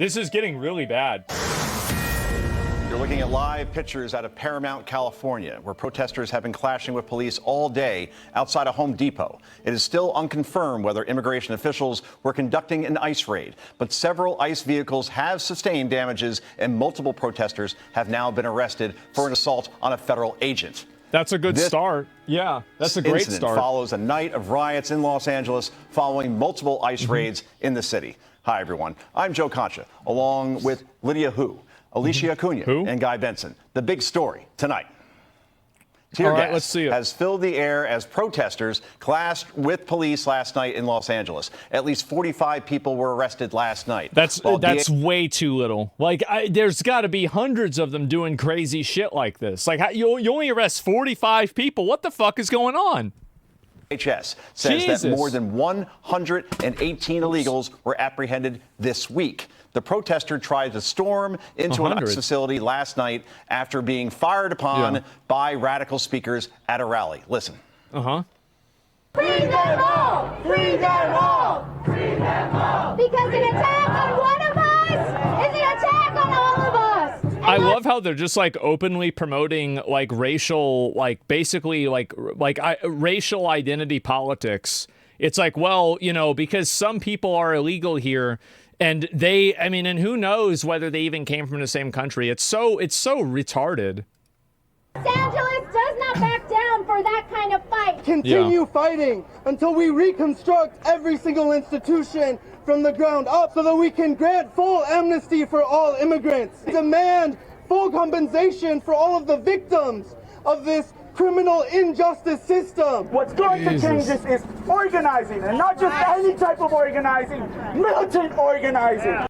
This is getting really bad. You're looking at live pictures out of Paramount, California, where protesters have been clashing with police all day outside a Home Depot. It is still unconfirmed whether immigration officials were conducting an ICE raid, but several ICE vehicles have sustained damages, and multiple protesters have now been arrested for an assault on a federal agent. That's a good start. Yeah, that's a great start. Follows a night of riots in Los Angeles following multiple ICE raids in the city. Hi, everyone. I'm Joe Concha, along with Lydia Hu, Alicia Acuna, and Guy Benson. The big story tonight. Tear gas let's see it. has filled the air as protesters clashed with police last night in Los Angeles. At least 45 people were arrested last night. That's way too little. Like, there's got to be hundreds of them doing crazy shit like this. Like, you only arrest 45 people. What the fuck is going on? DHS says that more than 118 illegals were apprehended this week. The protester tried to storm into an ICE facility last night after being fired upon by radical speakers at a rally. Listen. Free them all! Free them all! Free them all! Because an attack on one of us is an attack on all of us! I love how they're just like openly promoting like racial, like basically like racial identity politics. It's like, well, you know, because some people are illegal here. And and who knows whether they even came from the same country. It's so retarded. Los Angeles does not back down for that kind of fight. Continue fighting until we reconstruct every single institution from the ground up so that we can grant full amnesty for all immigrants. Demand full compensation for all of the victims of this criminal injustice system. What's going to change this is organizing, and not just any type of organizing, militant organizing.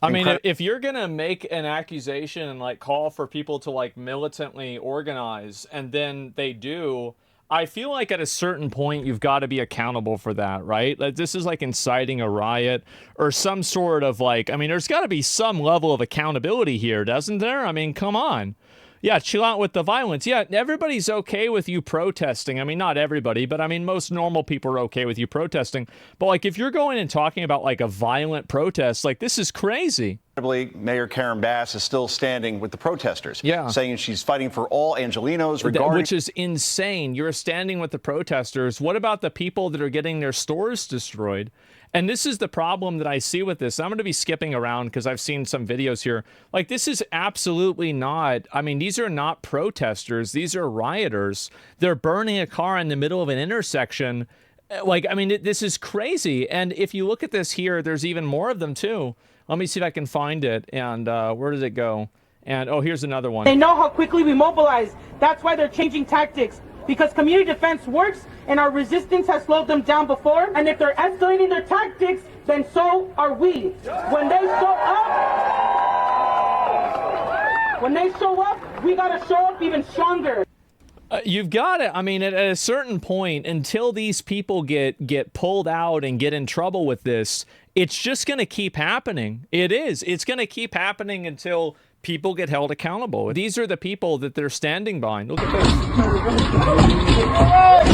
I mean, if you're going to make an accusation and like call for people to like militantly organize and then they do, I feel like at a certain point you've got to be accountable for that, right? Like, this is like inciting a riot or some sort of like, I mean, there's got to be some level of accountability here, doesn't there? I mean, come on. Yeah, chill out with the violence. Yeah, everybody's okay with you protesting. I mean, not everybody, but I mean, most normal people are okay with you protesting. But like, if you're going and talking about like a violent protest, like this is crazy. Mayor Karen Bass is still standing with the protesters, saying she's fighting for all Angelenos, which is insane. You're standing with the protesters. What about the people that are getting their stores destroyed? And this is the problem that I see with this. I'm going to be skipping around because I've seen some videos here. Like, this is absolutely not, I mean, these are not protesters. These are rioters. They're burning a car in the middle of an intersection. Like, I mean, this is crazy. And if you look at this here, there's even more of them too. Let me see if I can find it. And where does it go? And, oh, here's another one. They know how quickly we mobilize. That's why they're changing tactics. Because community defense works, and our resistance has slowed them down before. And if they're escalating their tactics, then so are we. When they show up, we gotta show up even stronger. You've got to, I mean, at a certain point, until these people get pulled out and get in trouble with this, it's just going to keep happening. It is. It's going to keep happening until people get held accountable. These are the people that they're standing behind. Look at this.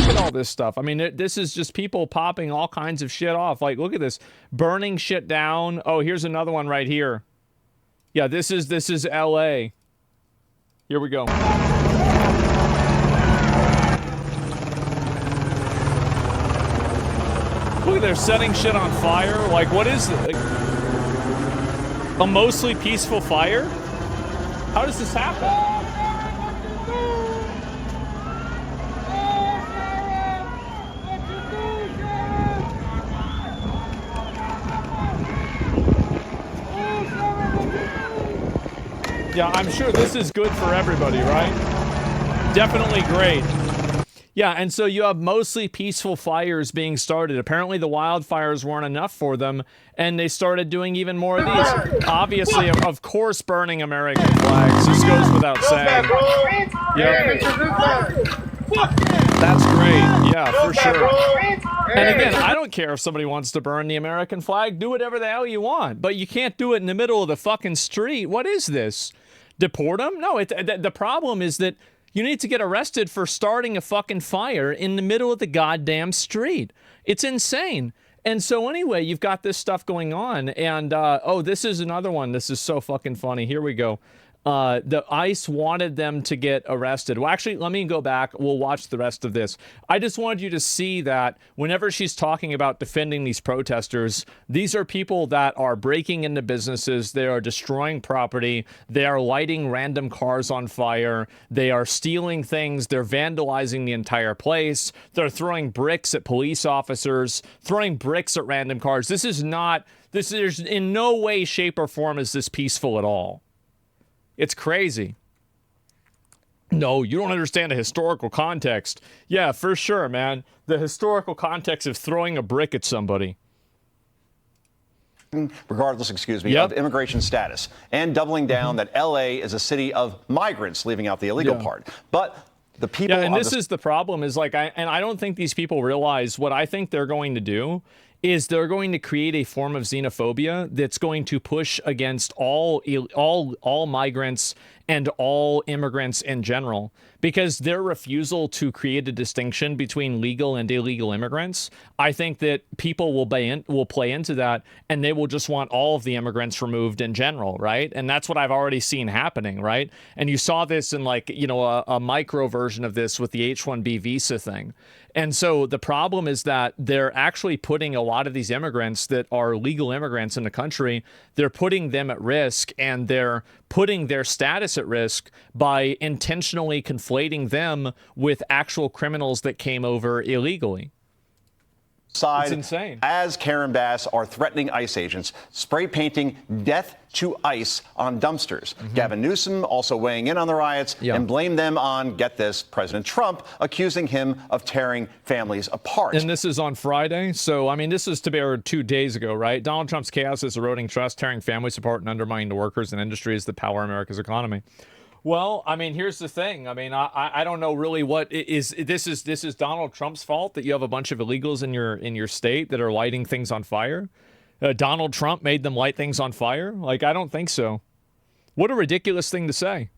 Look at all this stuff. I mean, this is just people popping all kinds of shit off. Like, look at this. Burning shit down. Oh, here's another one right here. Yeah, this is LA. Here we go. Look, they're setting shit on fire. Like, what is it? Like, a mostly peaceful fire? How does this happen? Yeah, I'm sure this is good for everybody, right? Definitely great. Yeah, and so you have mostly peaceful fires being started. Apparently the wildfires weren't enough for them, and they started doing even more of these. Obviously, of course, burning American flags. This goes without saying. Yep. That's great. Yeah, for sure. And again, I don't care if somebody wants to burn the American flag. Do whatever the hell you want. But you can't do it in the middle of the fucking street. What is this? Deport them? No, the problem is that you need to get arrested for starting a fucking fire in the middle of the goddamn street. It's insane. And so anyway, you've got this stuff going on, and oh, this is another one. This is so fucking funny. Here we go. The ICE wanted them to get arrested. Well, actually, let me go back. We'll watch the rest of this. I just wanted you to see that whenever she's talking about defending these protesters, these are people that are breaking into businesses. They are destroying property. They are lighting random cars on fire. They are stealing things. They're vandalizing the entire place. They're throwing bricks at police officers, throwing bricks at random cars. This is in no way, shape, or form is this peaceful at all. It's crazy. No, you don't understand the historical context. Yeah, for sure, man. The historical context of throwing a brick at somebody. Regardless, of immigration status, and doubling down that L.A. is a city of migrants, leaving out the illegal part. But the people... Yeah, and this is the problem, is like, I don't think these people realize what I think they're going to do is they're going to create a form of xenophobia that's going to push against all migrants and all immigrants in general, because their refusal to create a distinction between legal and illegal immigrants, I think that people will play into that, and they will just want all of the immigrants removed in general, right? And that's what I've already seen happening, right? And you saw this in, like, you know, a micro version of this with the H-1B visa thing. And so the problem is that they're actually putting a lot of these immigrants that are legal immigrants in the country, they're putting them at risk, and they're putting their status at risk by intentionally conflating them with actual criminals that came over illegally. It's insane. As Karen Bass are threatening ICE agents, spray painting death to ICE on dumpsters. Gavin Newsom also weighing in on the riots and blamed them on, get this, President Trump, accusing him of tearing families apart. And this is on Friday. So, I mean, this is to be 2 days ago, right? Donald Trump's chaos is eroding trust, tearing families apart, and undermining the workers and industries that power America's economy. Well, I mean, here's the thing. I mean, I don't know really what is this is Donald Trump's fault that you have a bunch of illegals in your state that are lighting things on fire. Donald Trump made them light things on fire. Like, I don't think so. What a ridiculous thing to say.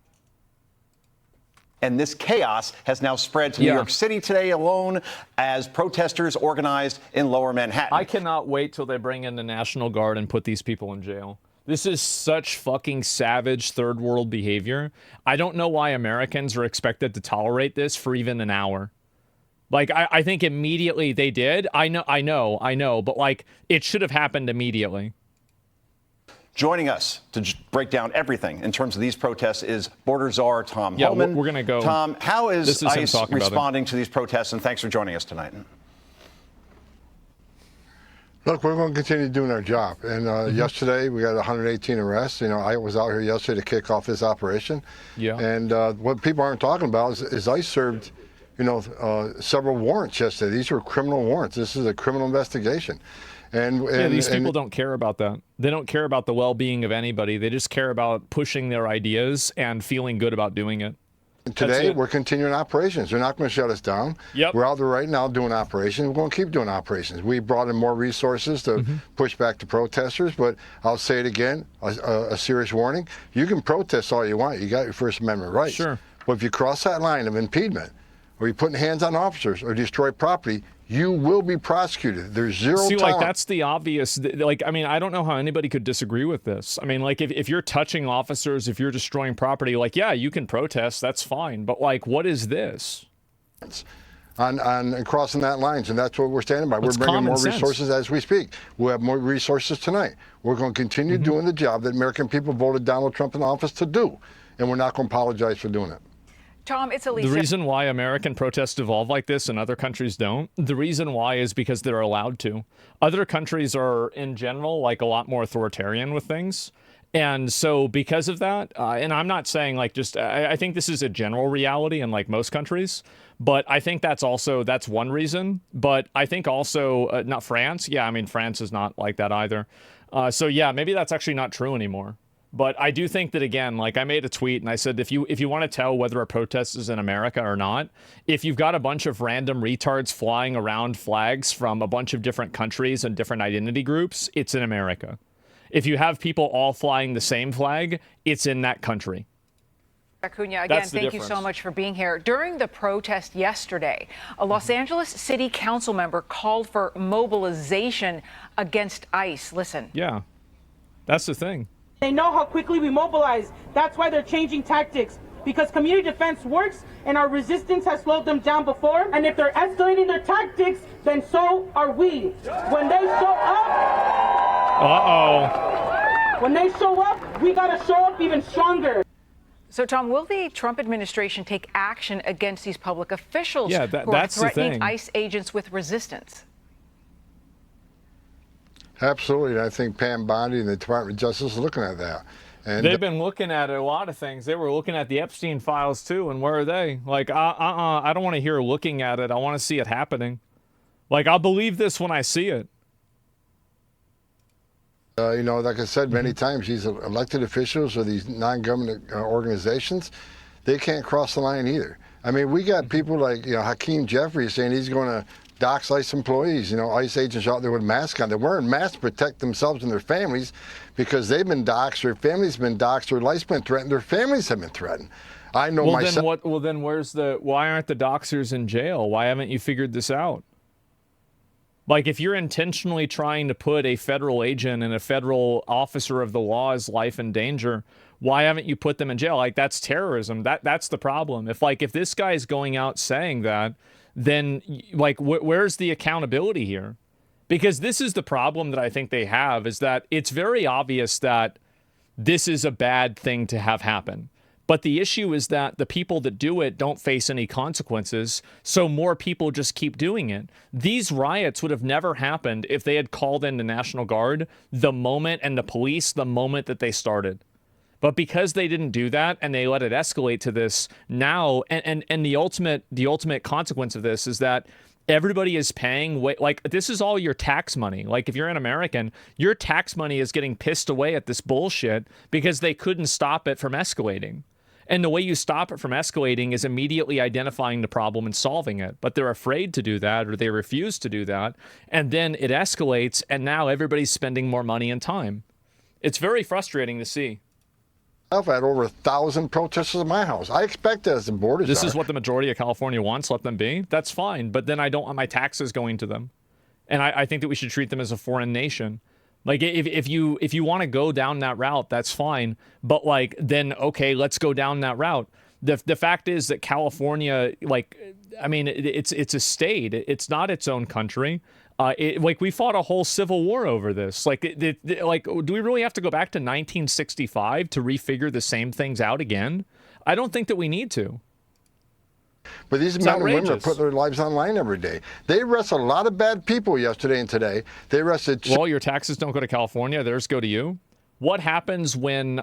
And this chaos has now spread to New York City today alone as protesters organized in Lower Manhattan. I cannot wait till they bring in the National Guard and put these people in jail. This is such fucking savage third world behavior. I don't know why Americans are expected to tolerate this for even an hour. Like, I think immediately they did. I know, but like, it should have happened immediately. Joining us to break down everything in terms of these protests is border czar Tom Homan. We're going to go. Tom, how is ICE responding to these protests? And thanks for joining us tonight. Look, we're going to continue doing our job. And yesterday, we got 118 arrests. You know, I was out here yesterday to kick off this operation. Yeah. And what people aren't talking about is ICE served, you know, several warrants yesterday. These were criminal warrants. This is a criminal investigation. And these people don't care about that. They don't care about the well-being of anybody. They just care about pushing their ideas and feeling good about doing it. Today, we're continuing operations. They're not going to shut us down. Yep. We're out there right now doing operations. We're going to keep doing operations. We brought in more resources to push back the protesters, but I'll say it again, a serious warning. You can protest all you want. You got your First Amendment rights. Sure. But if you cross that line of impediment, or you're putting hands on officers, or destroy property, you will be prosecuted. There's zero tolerance. Like, that's the obvious, like, I mean, I don't know how anybody could disagree with this. I mean, like, if you're touching officers, if you're destroying property, like, yeah, you can protest, that's fine. But, like, what is this? On crossing that lines, and that's what we're standing by. We're bringing more resources as we speak. We'll have more resources tonight. We're going to continue doing the job that American people voted Donald Trump in office to do, and we're not going to apologize for doing it. Tom, it's Alicia. The reason why American protests evolve like this and other countries don't, the reason why is because they're allowed to. Other countries are, in general, like, a lot more authoritarian with things. And so because of that, and I'm not saying, like, just, I think this is a general reality in, like, most countries, but I think that's one reason. But I think also, not France. Yeah, I mean, France is not like that either. So yeah, maybe that's actually not true anymore. But I do think that, again, like, I made a tweet and I said, if you want to tell whether a protest is in America or not, if you've got a bunch of random retards flying around flags from a bunch of different countries and different identity groups, it's in America. If you have people all flying the same flag, it's in that country. Acuna, again, thank you so much for being here. During the protest yesterday, a Los Angeles City Council member called for mobilization against ICE. Listen. Yeah, that's the thing. They know how quickly we mobilize. That's why they're changing tactics. Because community defense works and our resistance has slowed them down before. And if they're escalating their tactics, then so are we. When they show up, when they show up, we gotta show up even stronger. So, Tom, will the Trump administration take action against these public officials who are that's threatening ICE agents with resistance? Absolutely. I think Pam Bondi and the Department of Justice is looking at that. And they've been looking at a lot of things. They were looking at the Epstein files, too, and where are they? Like, I don't want to hear looking at it. I want to see it happening. Like, I'll believe this when I see it. You know, like I said many times, these elected officials or these non-government organizations, they can't cross the line either. I mean, we got people like, you know, Hakeem Jeffries saying he's going to dox ICE employees. You know, ICE agents out there with masks on. They're wearing masks to protect themselves and their families because they've been doxxed, their families been doxxed, their life's been threatened, their families have been threatened. I know myself. Well, then why aren't the doxers in jail? Why haven't you figured this out? Like, if you're intentionally trying to put a federal agent and a federal officer of the law's life in danger, why haven't you put them in jail? Like, that's terrorism. That's the problem. If this guy's going out saying that, then, like, where's the accountability here? Because this is the problem that I think they have, is that it's very obvious that this is a bad thing to have happen. But the issue is that the people that do it don't face any consequences, so more people just keep doing it. These riots would have never happened if they had called in the National Guard the moment, and the police the moment that they started. But because they didn't do that and they let it escalate to this now, and the ultimate consequence of this is that everybody is paying like, this is all your tax money. Like, if you're an American, your tax money is getting pissed away at this bullshit because they couldn't stop it from escalating. And the way you stop it from escalating is immediately identifying the problem and solving it. But they're afraid to do that, or they refuse to do that. And then it escalates, and now everybody's spending more money and time. It's very frustrating to see. I've had over 1,000 protesters at my house. I expect that as the borders This is what the majority of California wants. Let them be. That's fine. But then I don't want my taxes going to them. And I think that we should treat them as a foreign nation. Like, if you want to go down that route, that's fine. But, like, then, okay, let's go down that route. The fact is that California, like, I mean, it's a state. It's not its own country. Like, we fought a whole civil war over this. Like, like, do we really have to go back to 1965 to refigure the same things out again? I don't think that we need to. But these men and women are putting their lives on line every day. They arrested a lot of bad people yesterday and today. They arrested. Well, your taxes don't go to California; theirs go to you. What happens when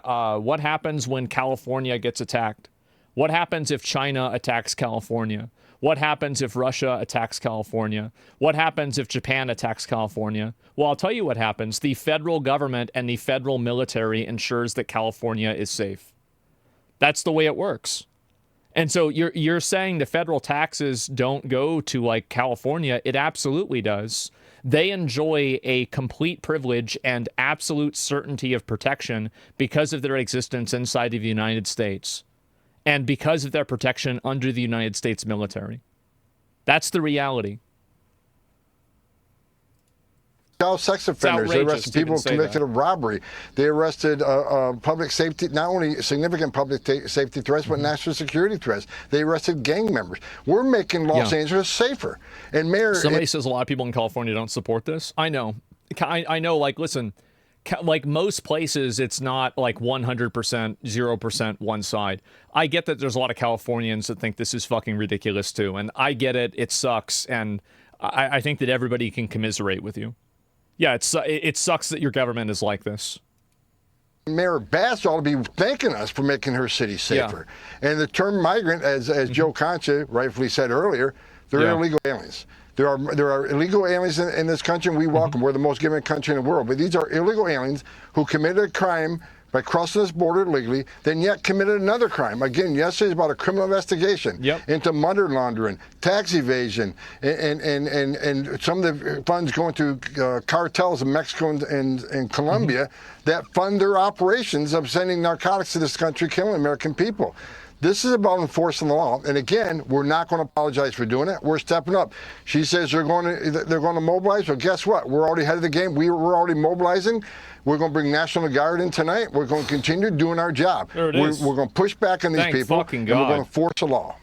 California gets attacked? What happens if China attacks California? What happens if Russia attacks California? What happens if Japan attacks California? Well, I'll tell you what happens. The federal government and the federal military ensures that California is safe. That's the way it works. And so you're saying the federal taxes don't go to, like, California. It absolutely does. They enjoy a complete privilege and absolute certainty of protection because of their existence inside of the United States and because of their protection under the United States military. That's the reality. Child sex offenders. They arrested people convicted of robbery. They arrested public safety, not only significant public safety threats, but national security threats. They arrested gang members. We're making Los Angeles safer. And Mayor, somebody says a lot of people in California don't support this. I know. I know. Like, listen, like most places, it's not like 100%, 0% one side. I get that there's a lot of Californians that think this is fucking ridiculous too, and I get it. It sucks, and I think that everybody can commiserate with you. Yeah, it sucks that your government is like this. Mayor Bass ought to be thanking us for making her city safer. Yeah. And the term migrant, as Joe Concha rightfully said earlier, they're illegal aliens. There are illegal aliens in this country, and we welcome them. We're the most given country in the world. But these are illegal aliens who committed a crime by crossing this border illegally, then yet committed another crime. Again, yesterday's about a criminal investigation into money laundering, tax evasion, and some of the funds going to cartels in Mexico and Colombia that fund their operations of sending narcotics to this country, killing American people. This is about enforcing the law. And again, we're not going to apologize for doing it. We're stepping up. She says they're going to mobilize. Well, guess what? We're already ahead of the game. We're already mobilizing. We're going to bring National Guard in tonight. We're going to continue doing our job. There it is. We're going to push back on these Thank people, fucking and God. we're going to enforce the law.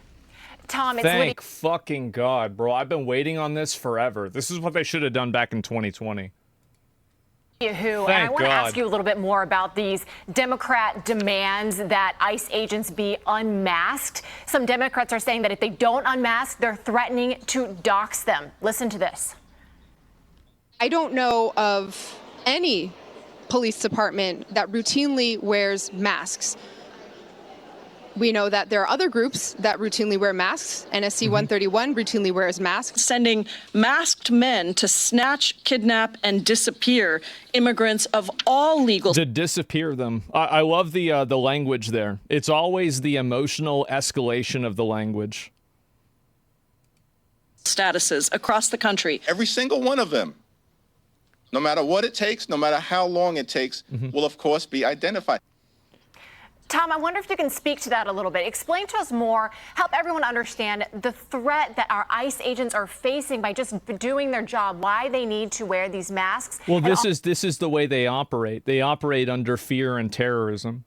Tom, it's Thank fucking God, bro. I've been waiting on this forever. This is what they should have done back in 2020. and I want to ask you a little bit more about these Democrat demands that ICE agents be unmasked. Some Democrats are saying that if they don't unmask, they're threatening to dox them. Listen to this. I don't know of any police department that routinely wears masks. We know that there are other groups that routinely wear masks. NSC 131 routinely wears masks. Sending masked men to snatch, kidnap, and disappear immigrants of all legal... To disappear them. I love the language there. It's always the emotional escalation of the language. ...statuses across the country. Every single one of them, no matter what it takes, no matter how long it takes, will, of course, be identified. Tom, I wonder if you can speak to that a little bit. Explain to us more, help everyone understand the threat that our ICE agents are facing by just doing their job, why they need to wear these masks. Well, this is the way they operate. They operate under fear and terrorism.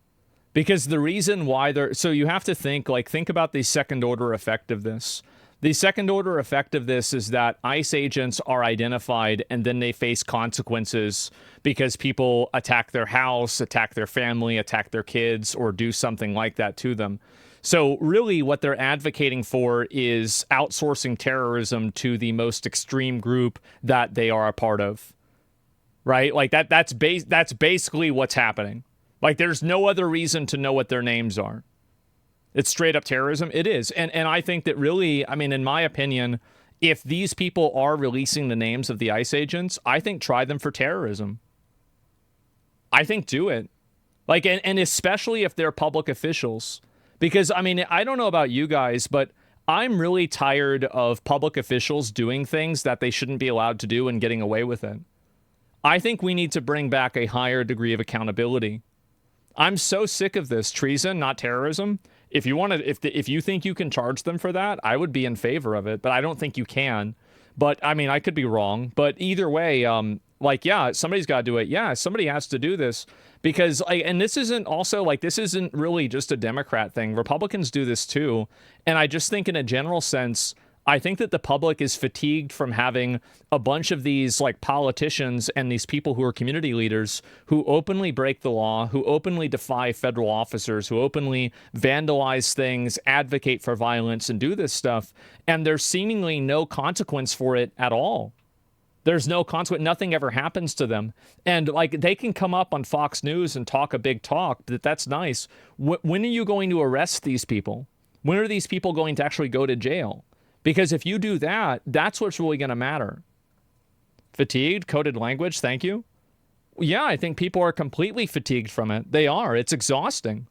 Because the reason why so you have to think about the second order effect of this. The second order effect of this is that ICE agents are identified and then they face consequences because people attack their house, attack their family, attack their kids, or do something like that to them. So really what they're advocating for is outsourcing terrorism to the most extreme group that they are a part of. Right? Like that's basically what's happening. Like there's no other reason to know what their names are. It's straight up terrorism. It is. And I think that really, I mean, in my opinion, if these people are releasing the names of the ICE agents, I think try them for terrorism. I think do it. Like, and especially if they're public officials. Because, I mean, I don't know about you guys, but I'm really tired of public officials doing things that they shouldn't be allowed to do and getting away with it. I think we need to bring back a higher degree of accountability. I'm so sick of this. Treason, not terrorism. If you want to, if you think you can charge them for that, I would be in favor of it, but I don't think you can. But I mean, I could be wrong. But either way, yeah, somebody's got to do it. Yeah, somebody has to do this because, and this isn't also this isn't really just a Democrat thing. Republicans do this too, and I just think in a general sense, I think that the public is fatigued from having a bunch of these politicians and these people who are community leaders who openly break the law, who openly defy federal officers, who openly vandalize things, advocate for violence, and do this stuff. And there's seemingly no consequence for it at all. There's no consequence. Nothing ever happens to them. And they can come up on Fox News and talk a big talk, but that's nice. When are you going to arrest these people? When are these people going to actually go to jail? Because if you do that, that's what's really going to matter. Fatigued, coded language, thank you. Yeah, I think people are completely fatigued from it. They are. It's exhausting.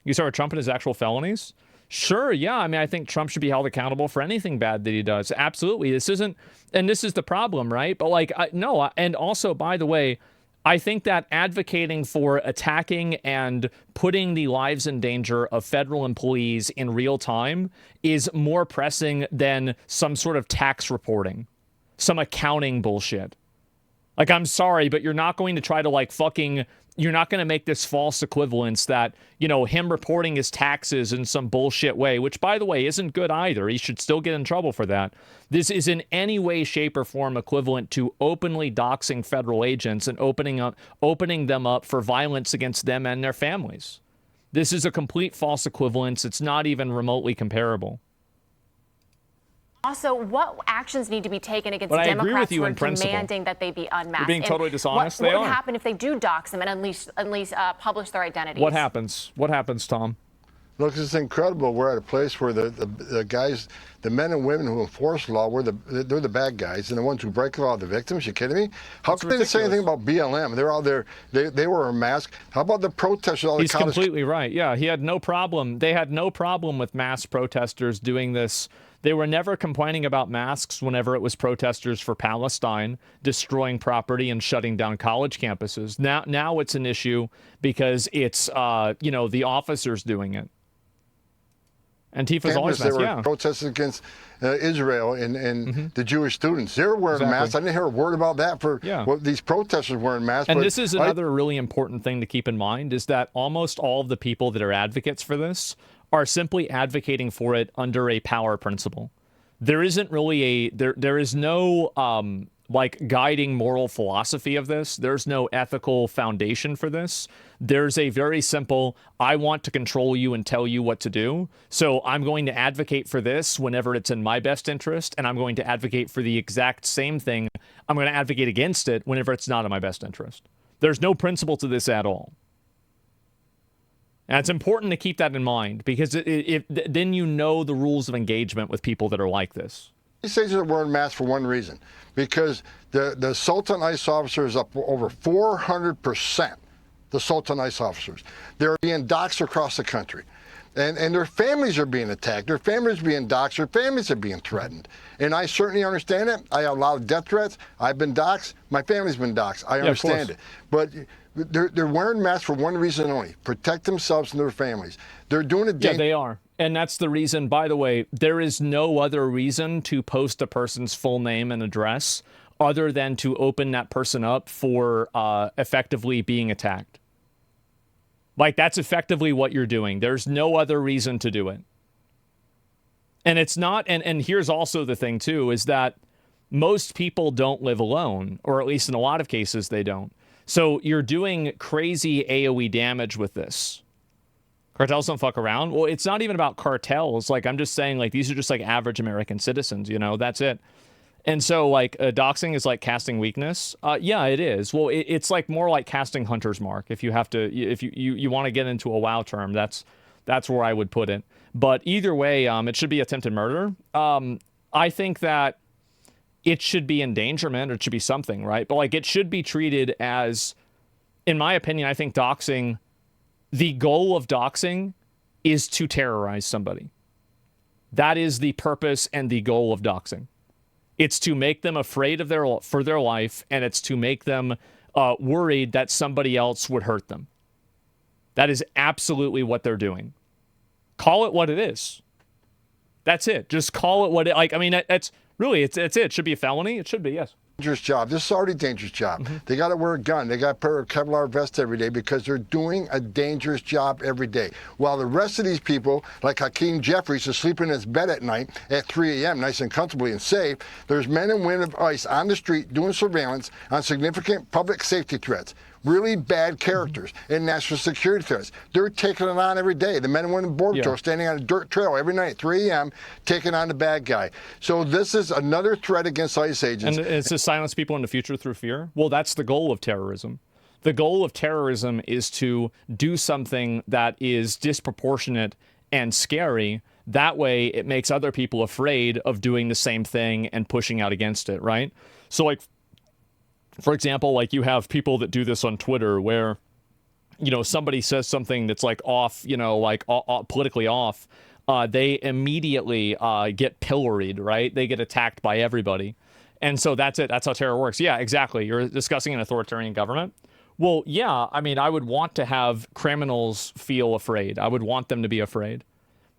You start Trump and his actual felonies? Sure, yeah. I mean, I think Trump should be held accountable for anything bad that he does. Absolutely. This isn't, and this is the problem, right? But no, and also, by the way, I think that advocating for attacking and putting the lives in danger of federal employees in real time is more pressing than some sort of tax reporting, some accounting bullshit. I'm sorry, but you're not going to try to you're not going to make this false equivalence that, him reporting his taxes in some bullshit way, which, by the way, isn't good either. He should still get in trouble for that. This is in any way, shape, or form equivalent to openly doxing federal agents and opening them up for violence against them and their families. This is a complete false equivalence. It's not even remotely comparable. Also, what actions need to be taken against But I agree Democrats with you who are in principle. demanding that they be unmasked? You're being totally dishonest. What would happen if they do dox them and at least publish their identities? What happens? What happens, Tom? Look, it's incredible. We're at a place where the guys, the men and women who enforce law, they're the bad guys, and the ones who break the law are the victims. You kidding me? How can they say anything about BLM? They're all there. They were a mask. How about the protesters? He's completely right. Yeah, he had no problem. They had no problem with mass protesters doing this. They were never complaining about masks whenever it was protesters for Palestine, destroying property and shutting down college campuses. Now it's an issue because it's, the officers doing it. Antifa's always They masked, were protesting against Israel and the Jewish students. They were wearing masks. I didn't hear a word about that for these protesters wearing masks. And this is another really important thing to keep in mind, is that almost all of the people that are advocates for this are simply advocating for it under a power principle. There isn't really there is no like guiding moral philosophy of this. There's no ethical foundation for this. There's a very simple, I want to control you and tell you what to do. So I'm going to advocate for this whenever it's in my best interest, and I'm going to advocate for the exact same thing. I'm going to advocate against it whenever it's not in my best interest. There's no principle to this at all. And it's important to keep that in mind, because then you know the rules of engagement with people that are like this. These agents are wearing masks for one reason, because the assault on ICE officers is up over 400%. The assault on ICE officers. They're being doxxed across the country. And their families are being attacked. Their families are being doxxed. Their families are being threatened. And I certainly understand it. I have a lot of death threats. I've been doxxed. My family's been doxxed. I understand it. But they're wearing masks for one reason only: protect themselves and their families. They're doing it. Yeah, they are. And that's the reason, by the way, there is no other reason to post a person's full name and address other than to open that person up for effectively being attacked. Like, that's effectively what you're doing. There's no other reason to do it. And it's not, and here's also the thing too, is that most people don't live alone, or at least in a lot of cases they don't. So you're doing crazy AoE damage with this. Cartels don't fuck around. Well, it's not even about cartels. Like, I'm just saying, like, these are just like average American citizens, you know, that's it. And so, like, doxing is like casting weakness. Yeah, it is. Well, it's like more like casting hunter's mark. If you have to, if you want to get into a WoW term, that's where I would put it. But either way, it should be attempted murder. I think that it should be endangerment, or it should be something, right? But like, it should be treated as, in my opinion, I think doxing, the goal of doxing is to terrorize somebody. That is the purpose and the goal of doxing. It's to make them afraid of for their life, and it's to make them worried that somebody else would hurt them. That is absolutely what they're doing. Call it what it is. That's it. Just call it what it, like, I mean, that's really, it's it. It should be a felony. It should be, yes. Dangerous job. This is already a dangerous job. They got to wear a gun. They got to wear a Kevlar vest every day, because they're doing a dangerous job every day. While the rest of these people, like Hakeem Jeffries, is sleeping in his bed at night at 3 a.m., nice and comfortably and safe, there's men and women of ICE on the street doing surveillance on significant public safety threats. Really bad characters and national security threats. They're taking it on every day. The men and women Border Patrol standing on a dirt trail every night, 3 a.m., taking on the bad guy. So this is another threat against ICE agents. And it's to silence people in the future through fear? Well, that's the goal of terrorism. The goal of terrorism is to do something that is disproportionate and scary. That way, it makes other people afraid of doing the same thing and pushing out against it, right? So, like, for example, like, you have people that do this on Twitter where, you know, somebody says something that's like off, you know, like politically off. They immediately get pilloried, right? They get attacked by everybody. And so that's it. That's how terror works. Yeah, exactly. You're discussing an authoritarian government. Well, yeah, I mean, I would want to have criminals feel afraid. I would want them to be afraid.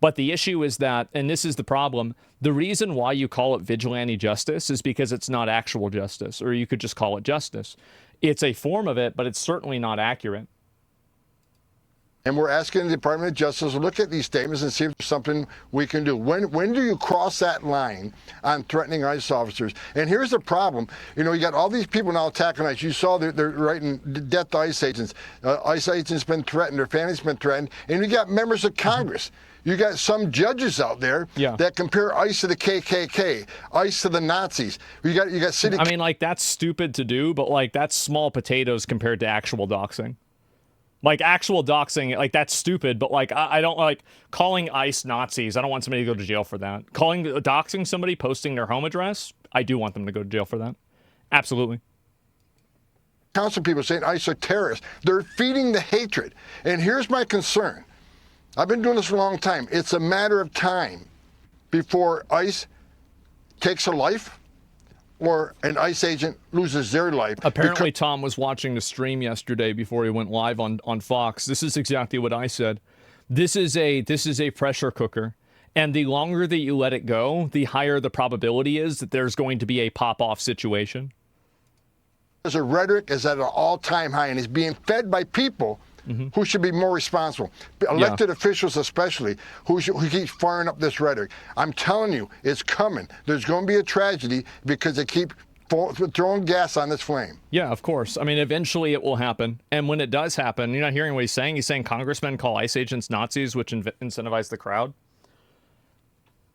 But the issue is that, and this is the problem, the reason why you call it vigilante justice is because it's not actual justice, or you could just call it justice. It's a form of it, but it's certainly not accurate. And we're asking the Department of Justice to look at these statements and see if there's something we can do. When do you cross that line on threatening ICE officers? And here's the problem. You know, you got all these people now attacking ICE. You saw they're writing death to ICE agents. ICE agents been threatened. Their families been threatened. And you got members of Congress. You got some judges out there that compare ICE to the KKK, ICE to the Nazis. You got city. I mean, like, that's stupid to do, but like, that's small potatoes compared to actual doxing. Like, actual doxing, like, that's stupid, but like, I don't like calling ICE Nazis. I don't want somebody to go to jail for that. Doxing somebody, posting their home address, I do want them to go to jail for that. Absolutely. Council people saying ICE are terrorists. They're feeding the hatred. And here's my concern. I've been doing this for a long time. It's a matter of time before ICE takes a life or an ICE agent loses their life. Apparently, Tom was watching the stream yesterday before he went live on Fox. This is exactly what I said. This is a pressure cooker. And the longer that you let it go, the higher the probability is that there's going to be a pop-off situation. The rhetoric is at an all-time high, and is being fed by people who should be more responsible. Elected officials especially, who keep firing up this rhetoric. I'm telling you, it's coming. There's going to be a tragedy because they keep throwing gas on this flame. Yeah, of course. I mean, eventually it will happen. And when it does happen, you're not hearing what he's saying. He's saying congressmen call ICE agents Nazis, which incentivize the crowd.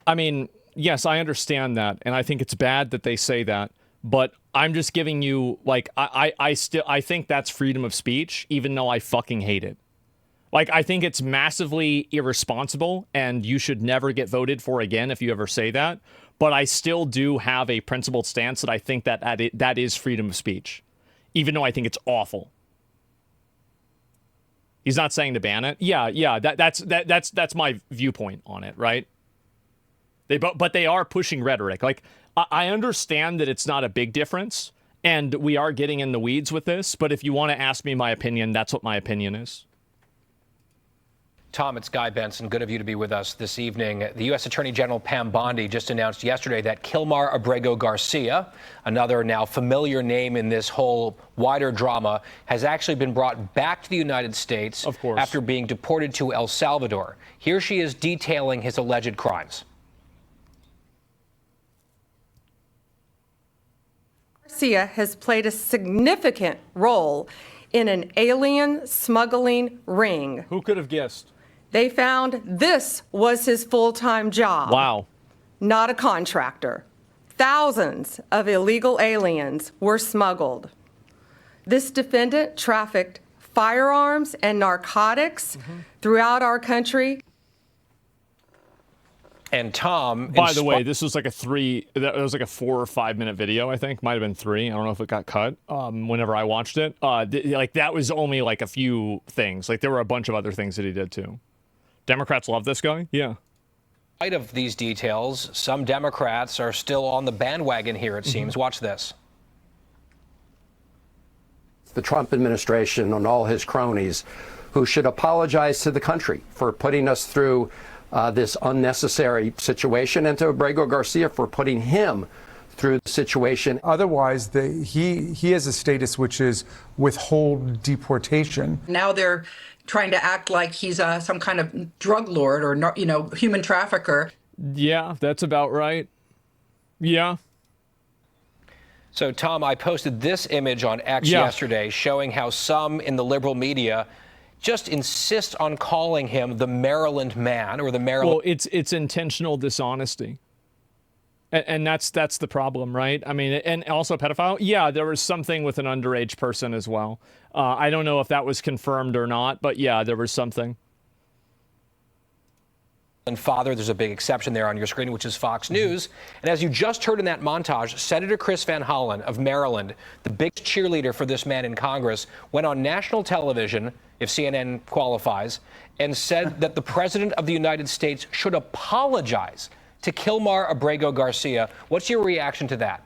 I mean, yes, I understand that. And I think it's bad that they say that. But I'm just giving you, like, I think that's freedom of speech, even though I fucking hate it. Like, I think it's massively irresponsible, and you should never get voted for again if you ever say that. But I still do have a principled stance that I think that is freedom of speech, even though I think it's awful. He's not saying to ban it. Yeah, that's my viewpoint on it, right? But they are pushing rhetoric. Like, I understand that it's not a big difference, and we are getting in the weeds with this, but if you want to ask me my opinion, that's what my opinion is. Tom, it's Guy Benson. Good of you to be with us this evening. The U.S. Attorney General Pam Bondi just announced yesterday that Kilmar Abrego Garcia, another now familiar name in this whole wider drama, has actually been brought back to the United States after being deported to El Salvador. Here she is detailing his alleged crimes. Garcia has played a significant role in an alien smuggling ring. Who could have guessed? They found this was his full-time job. Wow. Not a contractor. Thousands of illegal aliens were smuggled. This defendant trafficked firearms and narcotics throughout our country. And Tom, by the way, this was like a 4 or 5 minute video, I think. Might have been 3. I don't know if it got cut whenever I watched it. Like, that was only like a few things. Like, there were a bunch of other things that he did too. Democrats love this guy. Yeah. In light of these details, some Democrats are still on the bandwagon here, it seems. Watch this. The Trump administration and all his cronies who should apologize to the country for putting us through this unnecessary situation, and to Abrego Garcia for putting him through the situation. Otherwise, he has a status which is withhold deportation. Now they're trying to act like he's some kind of drug lord or, human trafficker. Yeah, that's about right. Yeah. So, Tom, I posted this image on X yesterday showing how some in the liberal media just insist on calling him the Maryland man or the Maryland. Well, it's intentional dishonesty. And that's the problem, right? I mean, and also pedophile. Yeah, there was something with an underage person as well. I don't know if that was confirmed or not, but yeah, there was something. And father, there's a big exception there on your screen, which is Fox News. And as you just heard in that montage, Senator Chris Van Hollen of Maryland, the biggest cheerleader for this man in Congress, went on national television, if CNN qualifies, and said that the president of the United States should apologize to Kilmar Abrego Garcia. What's your reaction to that?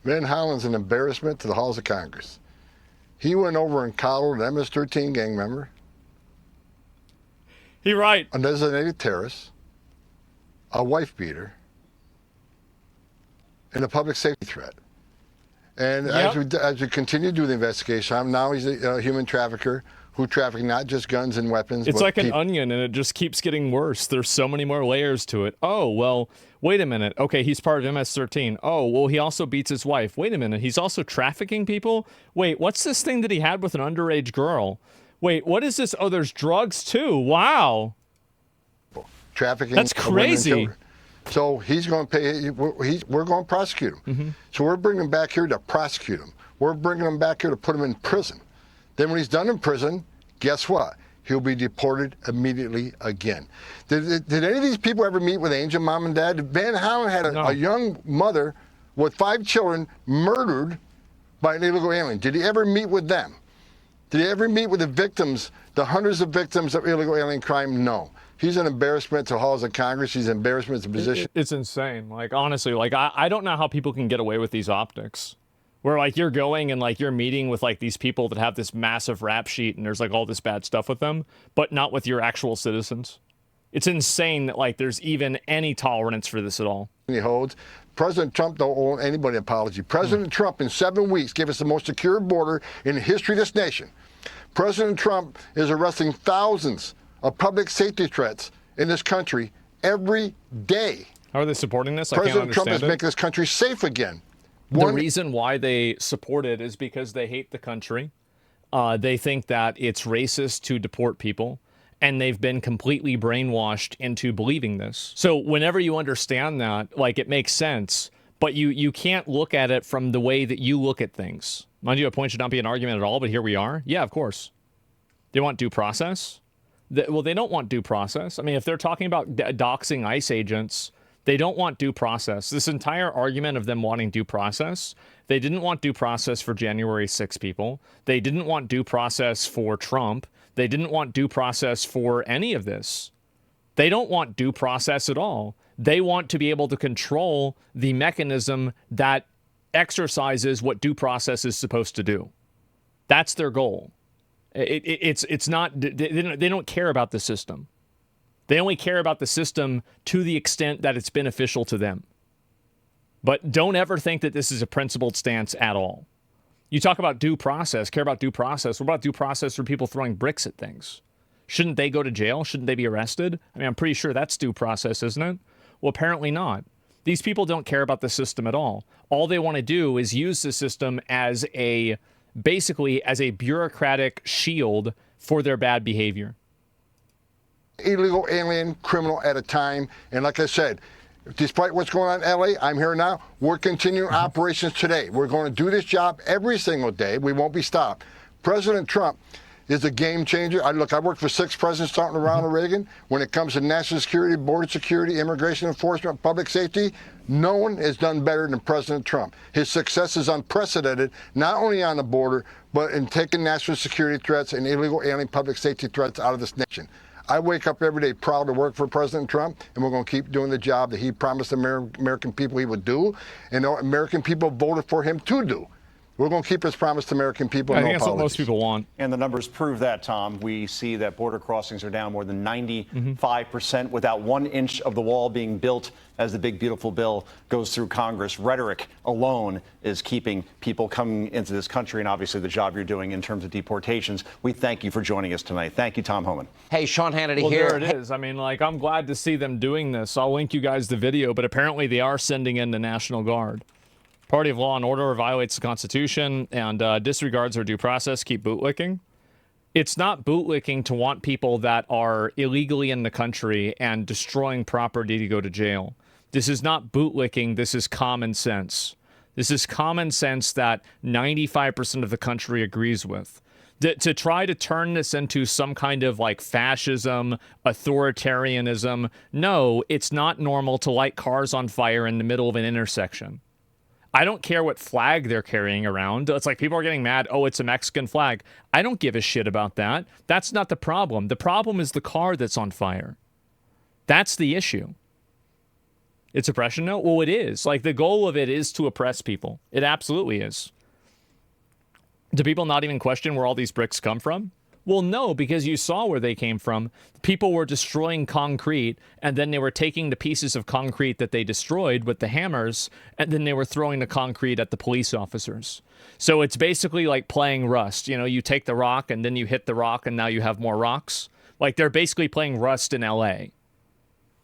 Van Hollen's an embarrassment to the halls of Congress. He went over and collared an MS-13 gang member. He right. A designated terrorist, a wife beater, and a public safety threat. And as we continue to do the investigation, now he's a human trafficker who traffic not just guns and weapons. It's like an onion, and it just keeps getting worse. There's so many more layers to it. Oh, well, wait a minute. Okay, he's part of MS-13. Oh, well, he also beats his wife. Wait a minute. He's also trafficking people? Wait, what's this thing that he had with an underage girl? Wait, what is this? Oh, there's drugs too. Wow. Trafficking. That's crazy. So he's going to pay. We're going to prosecute him. So we're bringing him back here to prosecute him. We're bringing him back here to put him in prison. Then when he's done in prison, guess what? He'll be deported immediately again. Did any of these people ever meet with Angel mom and dad? Van Hollen had a young mother with 5 children murdered by an illegal alien. Did he ever meet with them? Did he ever meet with the victims, the hundreds of victims of illegal alien crime? No. He's an embarrassment to halls of Congress. He's an embarrassment to position. It's insane. Like, honestly, like, I don't know how people can get away with these optics. Where, like, you're going and, like, you're meeting with, like, these people that have this massive rap sheet and there's, like, all this bad stuff with them, but not with your actual citizens. It's insane that like there's even any tolerance for this at all. He holds. President Trump don't owe anybody an apology. President Trump in 7 weeks gave us the most secure border in the history of this nation. President Trump is arresting thousands of public safety threats in this country every day. How are they supporting this? President Trump is making this country safe again. The reason why they support it is because they hate the country. They think that it's racist to deport people. And they've been completely brainwashed into believing this. So whenever you understand that, like, it makes sense, but you can't look at it from the way that you look at things. Mind you, a point should not be an argument at all, but here we are. Yeah, of course. They want due process? Well, they don't want due process. I mean, if they're talking about doxing ICE agents, they don't want due process. This entire argument of them wanting due process, they didn't want due process for January 6 people. They didn't want due process for Trump. They didn't want due process for any of this. They don't want due process at all. They want to be able to control the mechanism that exercises what due process is supposed to do. That's their goal. It's not, they don't care about the system. They only care about the system to the extent that it's beneficial to them. But don't ever think that this is a principled stance at all. You talk about due process, care about due process. What about due process for people throwing bricks at things? Shouldn't they go to jail? Shouldn't they be arrested? I mean, I'm pretty sure that's due process, isn't it? Well, apparently not. These people don't care about the system at all. All they want to do is use the system as basically as a bureaucratic shield for their bad behavior. Illegal alien criminal at a time. And like I said, despite what's going on in LA, I'm here now. We're continuing operations today. We're going to do this job every single day. We won't be stopped. President Trump is a game changer. I worked for 6 presidents starting with Ronald Reagan. When it comes to national security, border security, immigration enforcement, public safety, no one has done better than President Trump. His success is unprecedented, not only on the border, but in taking national security threats and illegal alien public safety threats out of this nation. I wake up every day proud to work for President Trump, and we're going to keep doing the job that he promised the American people he would do, and the American people voted for him to do. We're going to keep his promise to American people. I think that's what most people want. And the numbers prove that, Tom. We see that border crossings are down more than 95% without 1 inch of the wall being built as the big, beautiful bill goes through Congress. Rhetoric alone is keeping people coming into this country, and obviously the job you're doing in terms of deportations. We thank you for joining us tonight. Thank you, Tom Homan. Hey, Sean Hannity well, here. There it is. I mean, like, I'm glad to see them doing this. I'll link you guys the video, but apparently they are sending in the National Guard. Party of law and order violates the Constitution and disregards our due process, keep bootlicking. It's not bootlicking to want people that are illegally in the country and destroying property to go to jail. This is not bootlicking. This is common sense. This is common sense that 95% of the country agrees with. To try to turn this into some kind of like fascism, authoritarianism, no, it's not normal to light cars on fire in the middle of an intersection. I don't care what flag they're carrying around. It's like people are getting mad. Oh, it's a Mexican flag. I don't give a shit about that. That's not the problem. The problem is the car that's on fire. That's the issue. It's oppression? No? Well, it is. Like, the goal of it is to oppress people. It absolutely is. Do people not even question where all these bricks come from? Well, no, because you saw where they came from. People were destroying concrete, and then they were taking the pieces of concrete that they destroyed with the hammers, and then they were throwing the concrete at the police officers. So it's basically like playing Rust. You know, you take the rock, and then you hit the rock, and now you have more rocks. Like, they're basically playing Rust in L.A.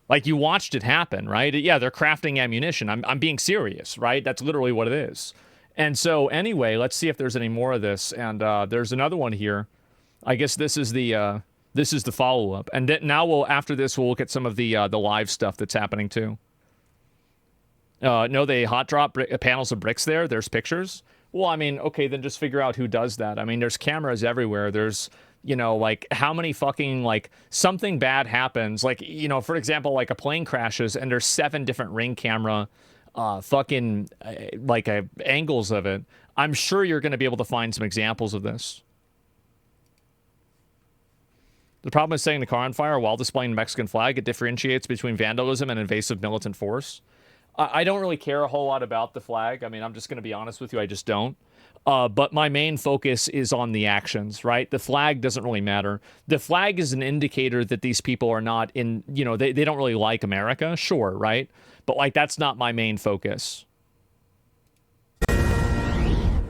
Like, you watched it happen, right? Yeah, they're crafting ammunition. I'm being serious, right? That's literally what it is. And so, anyway, let's see if there's any more of this. And there's another one here. I guess this is the follow-up, and then now after this we'll look at some of the live stuff that's happening too. No, they hot drop panels of bricks there. There's pictures. Well, I mean, okay, then just figure out who does that. I mean, there's cameras everywhere. There's, you know, like how many fucking like something bad happens, like, you know, for example, like a plane crashes and there's 7 different Ring camera angles of it. I'm sure you're going to be able to find some examples of this. The problem is setting the car on fire while displaying the Mexican flag. It differentiates between vandalism and invasive militant force. I don't really care a whole lot about the flag. I mean, I'm just going to be honest with you. I just don't. But my main focus is on the actions, right? The flag doesn't really matter. The flag is an indicator that these people are not in, you know, they don't really like America. Sure, right? But like, that's not my main focus.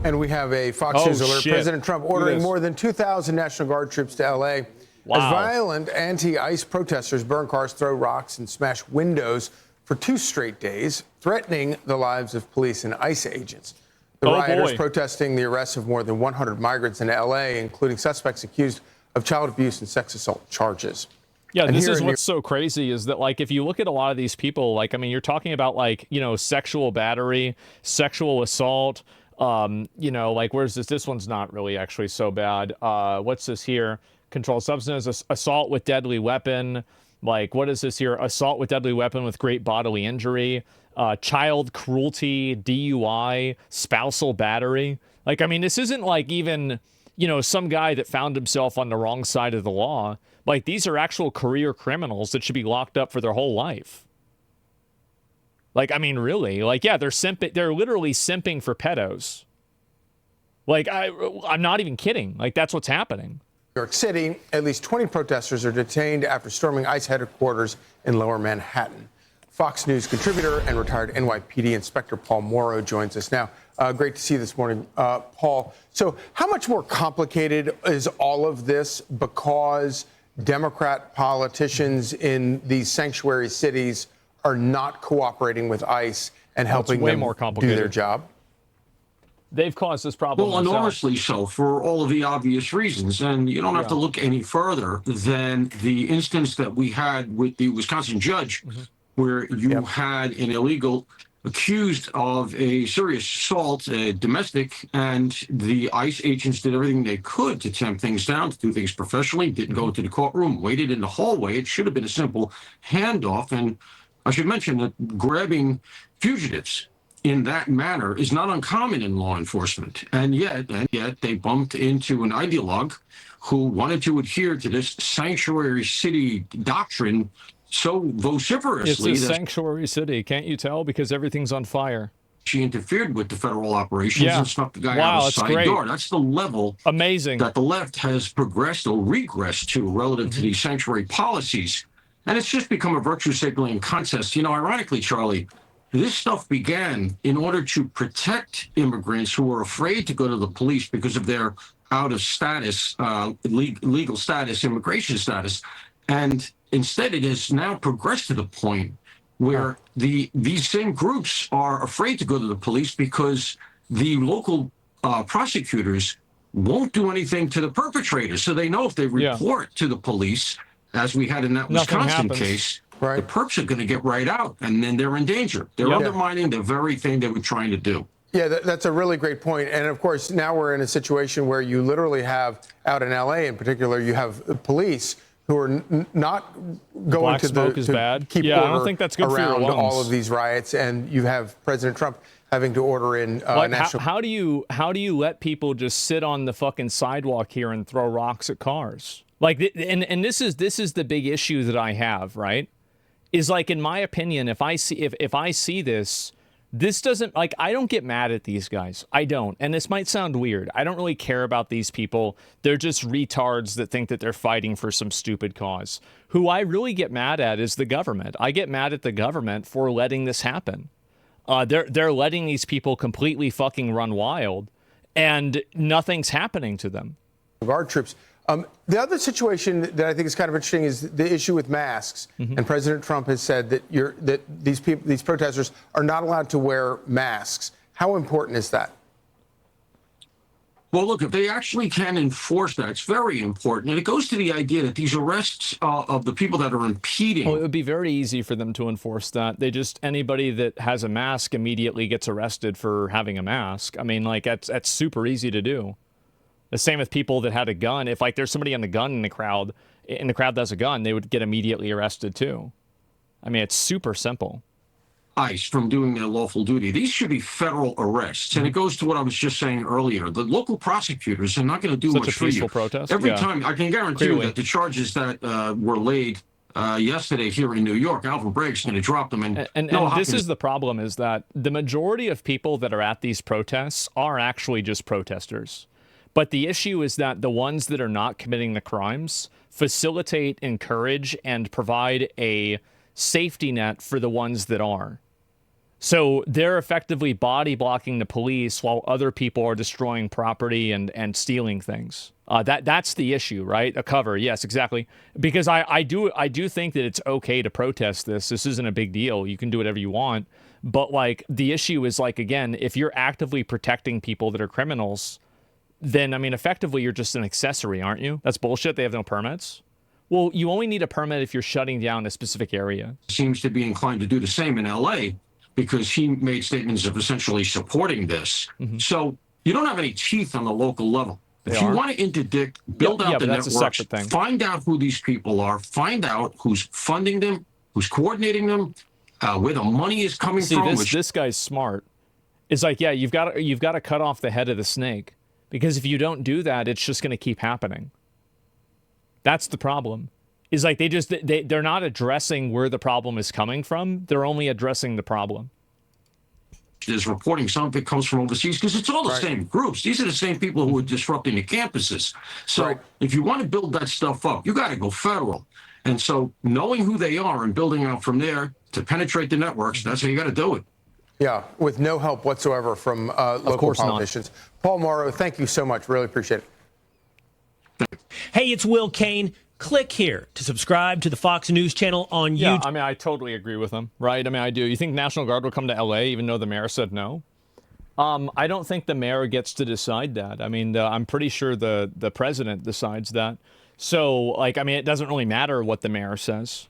And we have a Fox News alert. President Trump ordering more than 2,000 National Guard troops to L.A. As violent anti-ICE protesters burn cars, throw rocks, and smash windows for 2 straight days, threatening the lives of police and ICE agents. The rioters protesting the arrest of more than 100 migrants in L.A., including suspects accused of child abuse and sex assault charges. Yeah, and this is what's so crazy is that, like, if you look at a lot of these people, like, I mean, you're talking about, like, you know, sexual battery, sexual assault, you know, like, where's this? This one's not really actually so bad. What's this here? Controlled substance, assault with deadly weapon. Like, what is this here? Assault with deadly weapon with great bodily injury, child cruelty, DUI, spousal battery. Like, I mean, this isn't like even, you know, some guy that found himself on the wrong side of the law. Like, these are actual career criminals that should be locked up for their whole life. Like, I mean, really? Like, yeah, they're literally simping for pedos. Like, I'm not even kidding. Like, that's what's happening. New York City, at least 20 protesters are detained after storming ICE headquarters in Lower Manhattan. Fox News contributor and retired NYPD Inspector Paul Morrow joins us now. Great to see you this morning, Paul. So how much more complicated is all of this because Democrat politicians in these sanctuary cities are not cooperating with ICE and helping them do their job? They've caused this problem. Well, enormously so, for all of the obvious reasons. And you don't have to look any further than the instance that we had with the Wisconsin judge, where you had an illegal accused of a serious assault, domestic, and the ICE agents did everything they could to tamp things down, to do things professionally, didn't go into the courtroom, waited in the hallway. It should have been a simple handoff. And I should mention that grabbing fugitives in that manner is not uncommon in law enforcement. And yet they bumped into an ideologue who wanted to adhere to this sanctuary city doctrine so vociferously. It's a sanctuary city, can't you tell? Because everything's on fire. She interfered with the federal operations and snuck the guy out of the side door. That's the level that the left has progressed or regressed to relative to these sanctuary policies. And it's just become a virtue signaling contest. You know, ironically, Charlie, this stuff began in order to protect immigrants who are afraid to go to the police because of their out of status, legal status, immigration status. And instead, it has now progressed to the point where these same groups are afraid to go to the police because the local prosecutors won't do anything to the perpetrators. So they know if they report to the police, as we had in that Wisconsin case, the perps are going to get right out, and then they're in danger. They're undermining the very thing they were trying to do. Yeah, that's a really great point. And of course, now we're in a situation where you literally have, out in LA in particular, you have police who are not going to keep order I don't think that's good around for your lungs. all of these riots. And you have President Trump having to order in national. How do you let people just sit on the fucking sidewalk here and throw rocks at cars? Like, and this is the big issue that I have, right? Is like, in my opinion, if I see this doesn't, like, I don't get mad at these guys. I don't. And this might sound weird. I don't really care about these people. They're just retards that think that they're fighting for some stupid cause. Who I really get mad at is the government. I get mad at the government for letting this happen. They're letting these people completely fucking run wild, and nothing's happening to them. Our troops. The other situation that I think is kind of interesting is the issue with masks. And President Trump has said that these protesters are not allowed to wear masks. How important is that? Well, look, if they actually can enforce that, it's very important. And it goes to the idea that these arrests of the people that are impeding. Well, it would be very easy for them to enforce that. Anybody that has a mask immediately gets arrested for having a mask. I mean, like, that's super easy to do. The same with people that had a gun. If, like, there's somebody on the gun in the crowd that has a gun, they would get immediately arrested too. I mean, it's super simple. ICE from doing their lawful duty. These should be federal arrests. And it goes to what I was just saying earlier. The local prosecutors are not going to do much for you. Protest? Every time, I can guarantee you that the charges that were laid yesterday here in New York. Alvin Bragg's going to drop them. And this is the problem, is that the majority of people that are at these protests are actually just protesters. But the issue is that the ones that are not committing the crimes facilitate, encourage, and provide a safety net for the ones that are. So they're effectively body blocking the police while other people are destroying property and stealing things. That's the issue, right? A cover, yes, exactly. Because I do think that it's okay to protest this. This isn't a big deal. You can do whatever you want. But like the issue is, like, again, if you're actively protecting people that are criminals, then I mean effectively you're just an accessory, aren't you? That's bullshit. They have no permits. Well, you only need a permit if you're shutting down a specific area. Seems to be inclined to do the same in LA, because he made statements of essentially supporting this. So you don't have any teeth on the local level. If you want to interdict, build out the networks, find out who these people are, find out who's funding them, who's coordinating them, where the money is coming from. This guy's smart. It's like, yeah, you've got to cut off the head of the snake, because if you don't do that, it's just going to keep happening. That's the problem. Is like they're not addressing where the problem is coming from. They're only addressing the problem. Is reporting some of it comes from overseas, because it's all the same groups. These are the same people who are disrupting the campuses. So if you want to build that stuff up, you got to go federal. And so knowing who they are and building out from there to penetrate the networks, that's how you got to do it. Yeah, with no help whatsoever from local politicians. Paul Morrow, thank you so much. Really appreciate it. Hey, it's Will Kane. Click here to subscribe to the Fox News channel on YouTube. Yeah, I mean, I totally agree with him, right? I mean, I do. You think National Guard will come to LA even though the mayor said no? I don't think the mayor gets to decide that. I mean, I'm pretty sure the president decides that. So, like, I mean, it doesn't really matter what the mayor says.